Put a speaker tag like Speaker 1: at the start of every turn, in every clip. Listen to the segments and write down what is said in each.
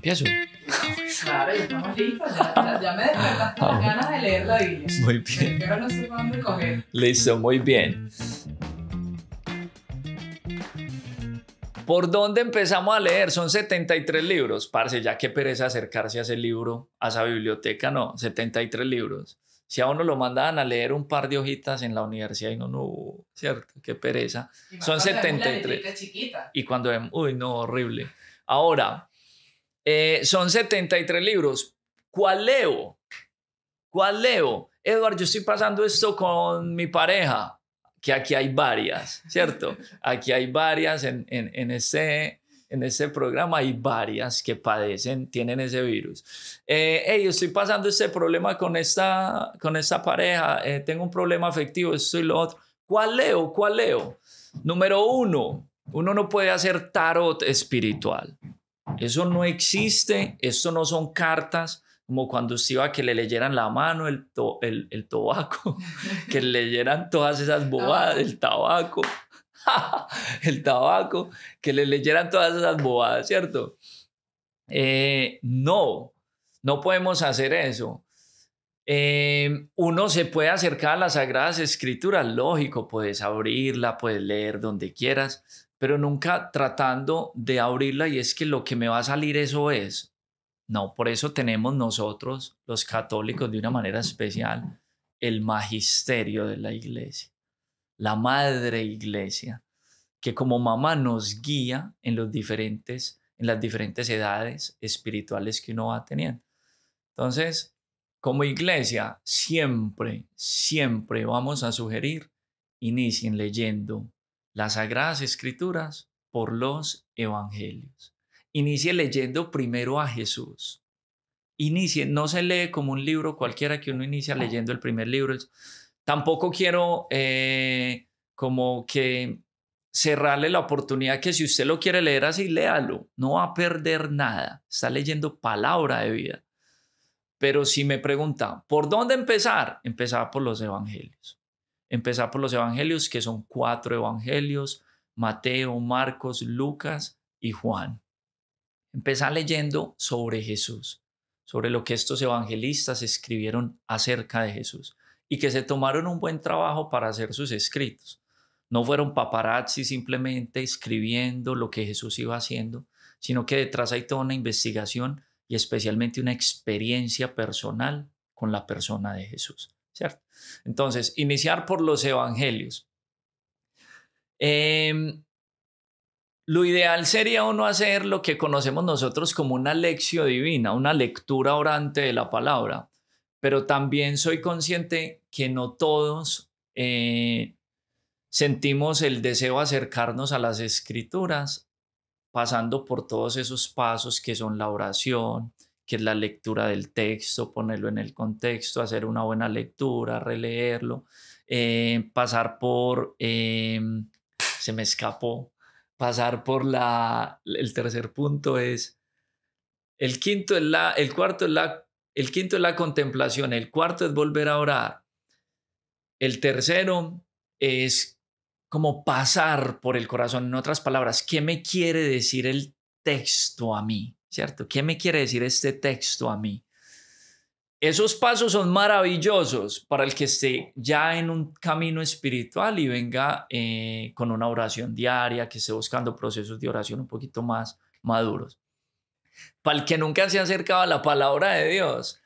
Speaker 1: Empiezo.
Speaker 2: Claro, ya estamos listos. Ya me despertaste las ganas de leer la Biblia.
Speaker 1: Muy bien.
Speaker 2: Pero no sé por dónde coger.
Speaker 1: Listo, muy bien. ¿Por dónde empezamos a leer? Son 73 libros. Parce, ya qué pereza acercarse a ese libro, a esa biblioteca, no, 73 libros. Si a uno lo mandaban a leer un par de hojitas en la universidad y no, ¿cierto? Qué pereza. Son 73.
Speaker 2: Chiquita.
Speaker 1: Y cuando vemos, uy, no, horrible. Ahora, son 73 libros. ¿Cuál leo? ¿Cuál leo? Edward, yo estoy pasando esto con mi pareja, que aquí hay varias, ¿cierto? Aquí hay varias en este programa, hay varias que padecen, tienen ese virus. Hey, estoy pasando este problema con esta pareja, tengo un problema afectivo, esto y lo otro. ¿Cuál leo? ¿Cuál leo? Número uno no puede hacer tarot espiritual. Eso no existe, esto no son cartas, como cuando usted iba a que le leyeran la mano, el tabaco, que le leyeran todas esas bobadas, el tabaco, que le leyeran todas esas bobadas, ¿cierto? No podemos hacer eso. Uno se puede acercar a las Sagradas Escrituras, lógico, puedes abrirla, puedes leer donde quieras, pero nunca tratando de abrirla y es que lo que me va a salir eso es. No, por eso tenemos nosotros, los católicos, de una manera especial, el magisterio de la iglesia, la madre iglesia, que como mamá nos guía en las diferentes edades espirituales que uno va teniendo. Entonces, como iglesia, siempre vamos a sugerir, inicien leyendo las Sagradas Escrituras por los Evangelios. Inicie leyendo primero a Jesús. Inicie, no se lee como un libro cualquiera que uno inicia leyendo el primer libro. Tampoco quiero como que cerrarle la oportunidad que si usted lo quiere leer así, léalo. No va a perder nada. Está leyendo palabra de vida. Pero si me preguntan, ¿por dónde empezar? Empezar por los evangelios. Empezar por los evangelios, que son 4 evangelios: Mateo, Marcos, Lucas y Juan. Empezar leyendo sobre Jesús, sobre lo que estos evangelistas escribieron acerca de Jesús y que se tomaron un buen trabajo para hacer sus escritos. No fueron paparazzi simplemente escribiendo lo que Jesús iba haciendo, sino que detrás hay toda una investigación y especialmente una experiencia personal con la persona de Jesús, ¿cierto? Entonces, iniciar por los evangelios. Lo ideal sería uno hacer lo que conocemos nosotros como una lección divina, una lectura orante de la palabra, pero también soy consciente que no todos sentimos el deseo de acercarnos a las escrituras pasando por todos esos pasos que son la oración, que es la lectura del texto, ponerlo en el contexto, hacer una buena lectura, releerlo, pasar por, se me escapó, pasar por el tercer punto es, el quinto es el quinto es la contemplación, el cuarto es volver a orar, el tercero es como pasar por el corazón. En otras palabras, ¿qué me quiere decir el texto a mí? ¿Cierto? ¿Qué me quiere decir este texto a mí? Esos pasos son maravillosos para el que esté ya en un camino espiritual y venga con una oración diaria, que esté buscando procesos de oración un poquito más maduros. Para el que nunca se ha acercado a la palabra de Dios,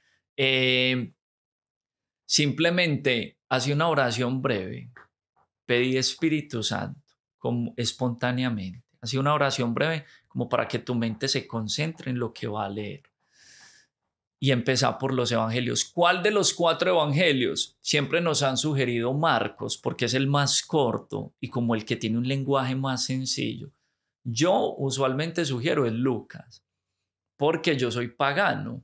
Speaker 1: simplemente hace una oración breve. Pedí Espíritu Santo como espontáneamente. Así una oración breve como para que tu mente se concentre en lo que va a leer. Y empezar por los evangelios. ¿Cuál de los 4 evangelios? Siempre nos han sugerido Marcos porque es el más corto y como el que tiene un lenguaje más sencillo. Yo usualmente sugiero el Lucas porque yo soy pagano.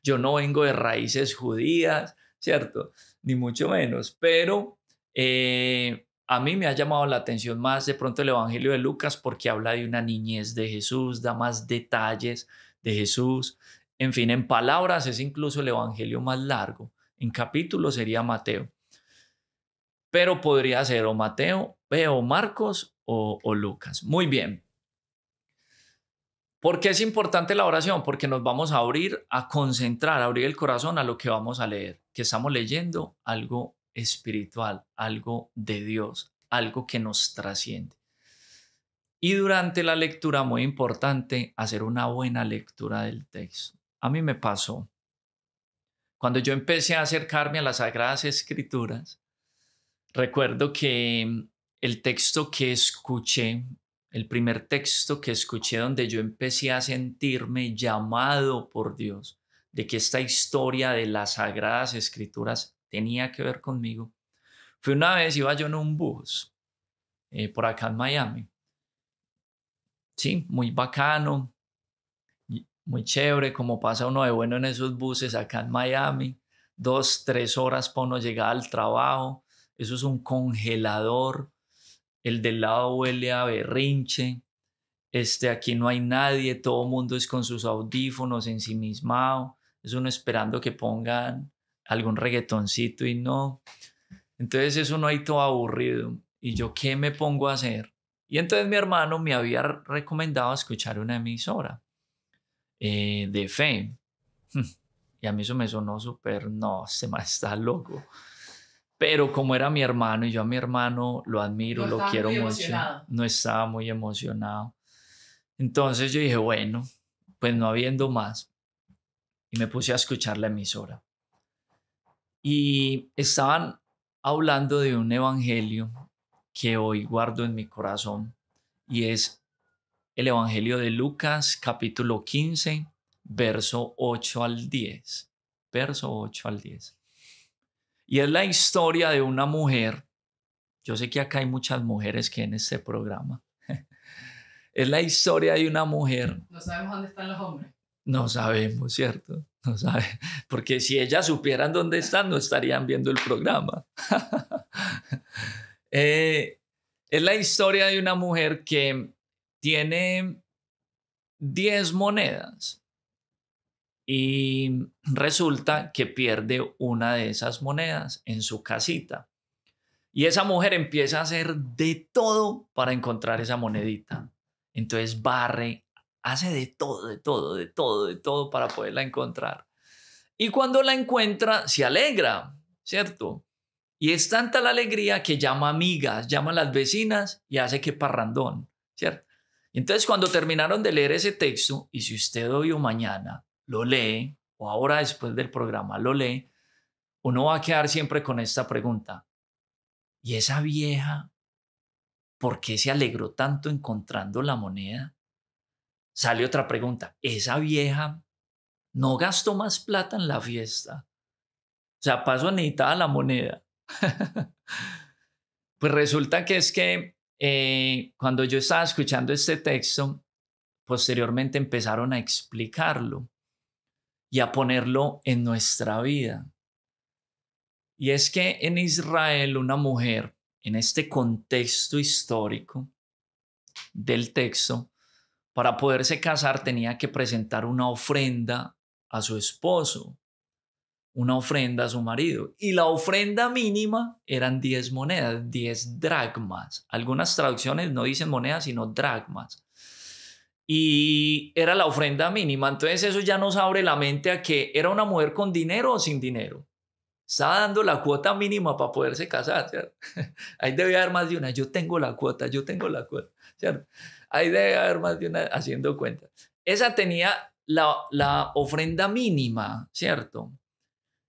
Speaker 1: Yo no vengo de raíces judías, ¿cierto? Ni mucho menos, pero a mí me ha llamado la atención más de pronto el Evangelio de Lucas porque habla de una niñez de Jesús, da más detalles de Jesús. En fin, en palabras es incluso el Evangelio más largo. En capítulos sería Mateo. Pero podría ser o Mateo, o Marcos o Lucas. Muy bien. ¿Por qué es importante la oración? Porque nos vamos a abrir, a concentrar, a abrir el corazón a lo que vamos a leer, que estamos leyendo algo espiritual, algo de Dios, algo que nos trasciende. Y durante la lectura, muy importante, hacer una buena lectura del texto. A mí me pasó. Cuando yo empecé a acercarme a las Sagradas Escrituras, recuerdo que el texto que escuché, el primer texto que escuché donde yo empecé a sentirme llamado por Dios, de que esta historia de las Sagradas Escrituras tenía que ver conmigo, fue una vez iba yo en un bus por acá en Miami. Sí, muy bacano, muy chévere, como pasa uno de bueno en esos buses acá en Miami, 2, 3 horas para uno llegar al trabajo, eso es un congelador, el del lado huele a berrinche, aquí no hay nadie, todo el mundo es con sus audífonos ensimismado, es uno esperando que pongan algún reggaetoncito y no, entonces es uno ahí todo aburrido, y yo, ¿qué me pongo a hacer? Y entonces mi hermano me había recomendado escuchar una emisora de fe. Y a mí eso me sonó súper, no, se me está loco. Pero como era mi hermano y yo a mi hermano lo admiro,
Speaker 2: No
Speaker 1: lo quiero
Speaker 2: muy
Speaker 1: mucho,
Speaker 2: emocionado.
Speaker 1: no estaba muy emocionado. Entonces yo dije, bueno, pues no habiendo más. Y me puse a escuchar la emisora. Y estaban hablando de un evangelio que hoy guardo en mi corazón y es el evangelio de Lucas, capítulo 15, verso 8 al 10. Verso 8 al 10. Y es la historia de una mujer. Yo sé que acá hay muchas mujeres que en este programa. Es la historia de una mujer.
Speaker 2: No sabemos dónde están los hombres.
Speaker 1: No sabemos, ¿cierto? No sabe, porque si ellas supieran dónde están, no estarían viendo el programa. Es la historia de una mujer que tiene 10 monedas y resulta que pierde una de esas monedas en su casita. Y esa mujer empieza a hacer de todo para encontrar esa monedita. Entonces barre, hace de todo, de todo, de todo, de todo para poderla encontrar. Y cuando la encuentra, se alegra, ¿cierto? Y es tanta la alegría que llama amigas, llama a las vecinas y hace que parrandón, ¿cierto? Y entonces cuando terminaron de leer ese texto, y si usted hoy o mañana lo lee, o ahora después del programa lo lee, uno va a quedar siempre con esta pregunta. ¿Y esa vieja por qué se alegró tanto encontrando la moneda? Sale otra pregunta. ¿Esa vieja no gastó más plata en la fiesta? O sea, pasó necesitada la moneda. Pues resulta que es que cuando yo estaba escuchando este texto, posteriormente empezaron a explicarlo y a ponerlo en nuestra vida. Y es que en Israel una mujer, en este contexto histórico del texto, para poderse casar tenía que presentar una ofrenda a su esposo, una ofrenda a su marido. Y la ofrenda mínima eran 10 monedas, 10 dracmas. Algunas traducciones no dicen monedas, sino dracmas. Y era la ofrenda mínima. Entonces eso ya nos abre la mente a que era una mujer con dinero o sin dinero. Estaba dando la cuota mínima para poderse casar, ¿cierto? Ahí debe haber más de una. Yo tengo la cuota, ¿cierto? Ahí debe haber más de una haciendo cuentas. Esa tenía la ofrenda mínima, ¿cierto?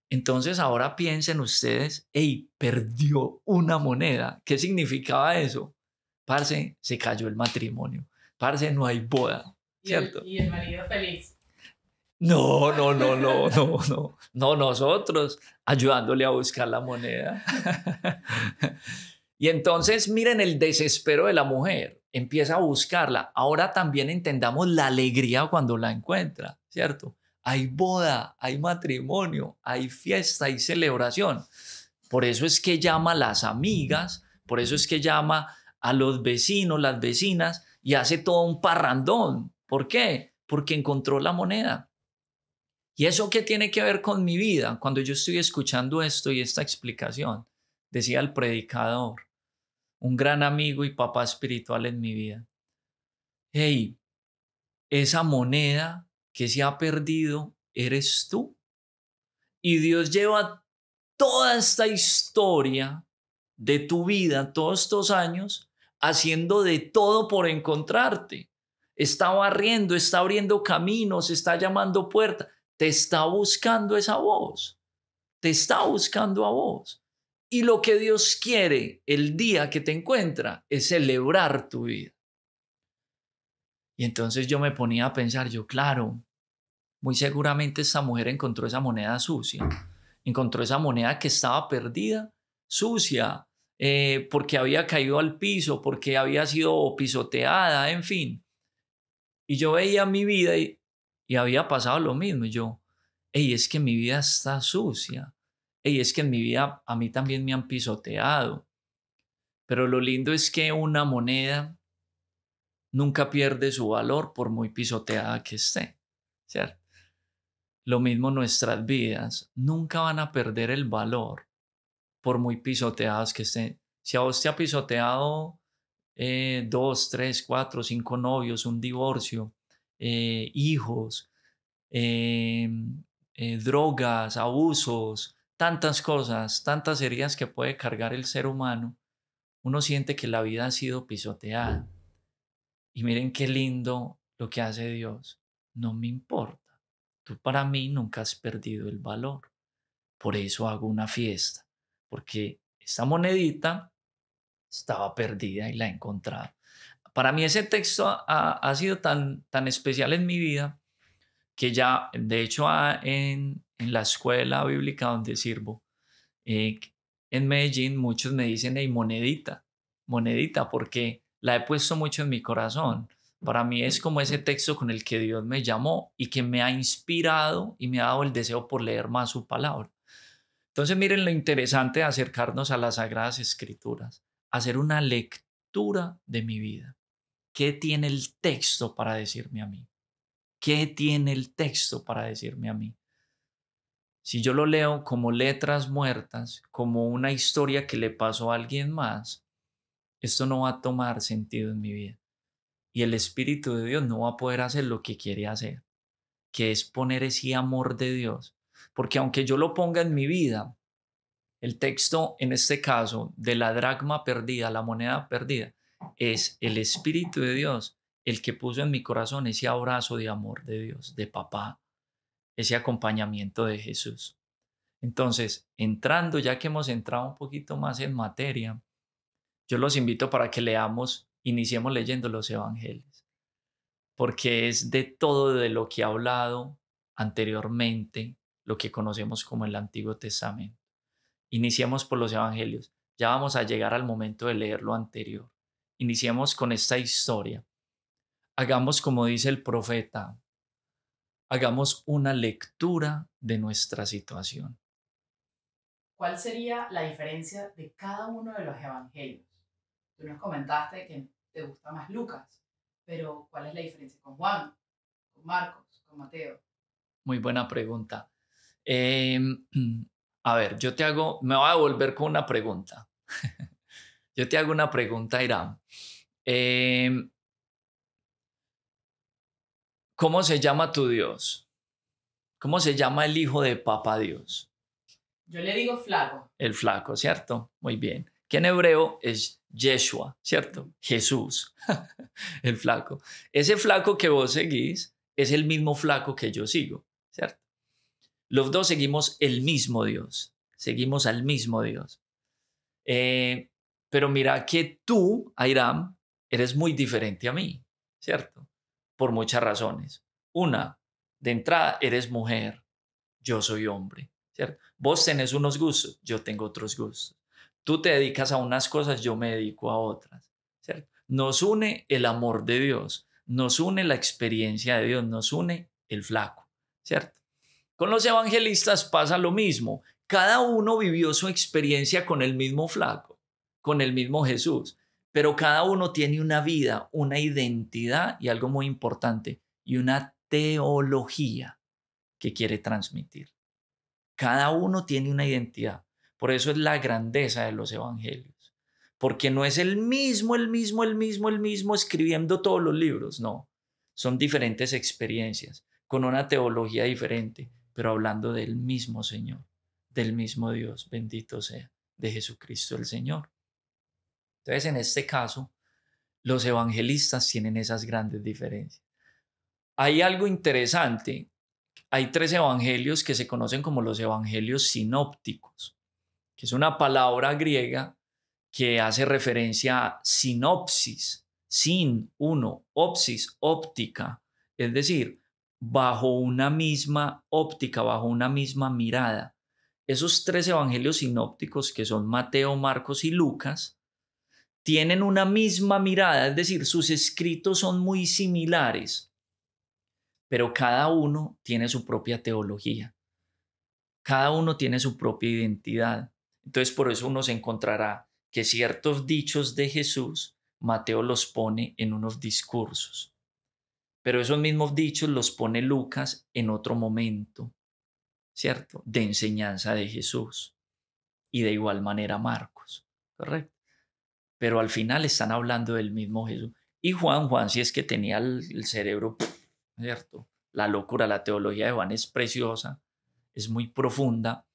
Speaker 1: Entonces ahora piensen ustedes, hey, perdió una moneda. ¿Qué significaba eso? Parce, se cayó el matrimonio. Parce, no hay boda, ¿cierto?
Speaker 2: Y el marido feliz.
Speaker 1: No. No, nosotros ayudándole a buscar la moneda. Y entonces miren el desespero de la mujer. Empieza a buscarla. Ahora también entendamos la alegría cuando la encuentra, ¿cierto? Hay boda, hay matrimonio, hay fiesta, hay celebración. Por eso es que llama a las amigas, por eso es que llama a los vecinos, las vecinas y hace todo un parrandón. ¿Por qué? Porque encontró la moneda. ¿Y eso qué tiene que ver con mi vida? Cuando yo estoy escuchando esto y esta explicación, decía el predicador, un gran amigo y papá espiritual en mi vida. Hey, esa moneda que se ha perdido eres tú. Y Dios lleva toda esta historia de tu vida, todos estos años, haciendo de todo por encontrarte. Está barriendo, está abriendo caminos, está llamando puertas, te está buscando esa voz, te está buscando a vos. Y lo que Dios quiere el día que te encuentra es celebrar tu vida. Y entonces yo me ponía a pensar, claro, muy seguramente esta mujer encontró esa moneda sucia, encontró esa moneda que estaba perdida, sucia, porque había caído al piso, porque había sido pisoteada, en fin. Y yo veía mi vida y había pasado lo mismo. Y yo, hey, es que mi vida está sucia. Hey, es que en mi vida a mí también me han pisoteado. Pero lo lindo es que una moneda nunca pierde su valor por muy pisoteada que esté, ¿cierto? Lo mismo nuestras vidas nunca van a perder el valor por muy pisoteadas que estén. Si a vos te ha pisoteado 2, 3, 4, 5 novios, un divorcio, hijos, eh, drogas, abusos, tantas cosas, tantas heridas que puede cargar el ser humano, uno siente que la vida ha sido pisoteada. Y miren qué lindo lo que hace Dios. No me importa. Tú para mí nunca has perdido el valor. Por eso hago una fiesta. Porque esta monedita estaba perdida y la he encontrado. Para mí ese texto ha sido tan especial en mi vida que ya, de hecho, en la escuela bíblica donde sirvo, en Medellín, muchos me dicen, hey, monedita, monedita, porque la he puesto mucho en mi corazón. Para mí es como ese texto con el que Dios me llamó y que me ha inspirado y me ha dado el deseo por leer más su palabra. Entonces, miren lo interesante de acercarnos a las Sagradas Escrituras, hacer una lectura de mi vida. ¿Qué tiene el texto para decirme a mí? ¿Qué tiene el texto para decirme a mí? Si yo lo leo como letras muertas, como una historia que le pasó a alguien más, esto no va a tomar sentido en mi vida. Y el Espíritu de Dios no va a poder hacer lo que quiere hacer, que es poner ese amor de Dios. Porque aunque yo lo ponga en mi vida, el texto, en este caso, de la dracma perdida, la moneda perdida, es el Espíritu de Dios el que puso en mi corazón ese abrazo de amor de Dios, de papá, ese acompañamiento de Jesús. Entonces, entrando, ya que hemos entrado un poquito más en materia, yo los invito para que iniciemos leyendo los evangelios, porque es de todo de lo que ha hablado anteriormente, lo que conocemos como el Antiguo Testamento. Iniciemos por los evangelios. Ya vamos a llegar al momento de leer lo anterior. Iniciemos con esta historia. Hagamos como dice el profeta, hagamos una lectura de nuestra situación.
Speaker 2: ¿Cuál sería la diferencia de cada uno de los evangelios? Tú nos comentaste que te gusta más Lucas, pero ¿cuál es la diferencia con Juan, con Marcos, con Mateo?
Speaker 1: Muy buena pregunta. A ver, me voy a volver con una pregunta. Yo te hago una pregunta, Irán. ¿Cómo se llama tu Dios? ¿Cómo se llama el hijo de Papá Dios?
Speaker 2: Yo le digo flaco.
Speaker 1: El flaco, ¿cierto? Muy bien. Que en hebreo es Yeshua, ¿cierto? Jesús, el flaco. Ese flaco que vos seguís es el mismo flaco que yo sigo, ¿cierto? Los dos seguimos el mismo Dios, seguimos al mismo Dios. Pero mira que tú, Airam, eres muy diferente a mí, ¿cierto? Por muchas razones. Una, de entrada, eres mujer, yo soy hombre, ¿cierto? Vos tenés unos gustos, yo tengo otros gustos. Tú te dedicas a unas cosas, yo me dedico a otras, ¿cierto? Nos une el amor de Dios, nos une la experiencia de Dios, nos une el flaco, ¿cierto? Con los evangelistas pasa lo mismo. Cada uno vivió su experiencia con el mismo flaco, con el mismo Jesús, pero cada uno tiene una vida, una identidad y algo muy importante, y una teología que quiere transmitir. Cada uno tiene una identidad. Por eso es la grandeza de los evangelios. Porque no es el mismo escribiendo todos los libros, no. Son diferentes experiencias, con una teología diferente, pero hablando del mismo Señor, del mismo Dios, bendito sea, de Jesucristo el Señor. Entonces, en este caso, los evangelistas tienen esas grandes diferencias. Hay algo interesante. Hay 3 evangelios que se conocen como los evangelios sinópticos, que es una palabra griega que hace referencia a sinopsis, sin, uno, opsis, óptica, es decir, bajo una misma óptica, bajo una misma mirada. Esos 3 evangelios sinópticos, que son Mateo, Marcos y Lucas, tienen una misma mirada, es decir, sus escritos son muy similares, pero cada uno tiene su propia teología, cada uno tiene su propia identidad. Entonces, por eso uno se encontrará que ciertos dichos de Jesús, Mateo los pone en unos discursos, pero esos mismos dichos los pone Lucas en otro momento, ¿cierto? De enseñanza de Jesús, y de igual manera Marcos, ¿correcto? Pero al final están hablando del mismo Jesús. Y Juan sí es que tenía el cerebro, ¿cierto? La locura, la teología de Juan es preciosa, es muy profunda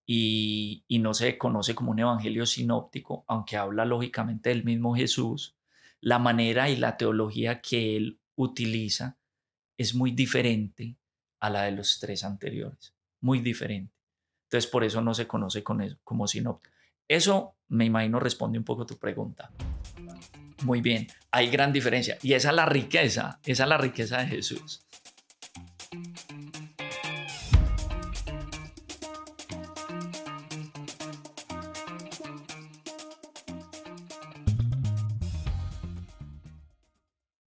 Speaker 1: y no se conoce como un evangelio sinóptico, aunque habla lógicamente del mismo Jesús. La manera y la teología que él utiliza es muy diferente a la de los 3 anteriores, muy diferente. Entonces, por eso no se conoce con eso, como sinóptico. Eso, me imagino, responde un poco a tu pregunta. Muy bien, hay gran diferencia. Y esa es la riqueza de Jesús.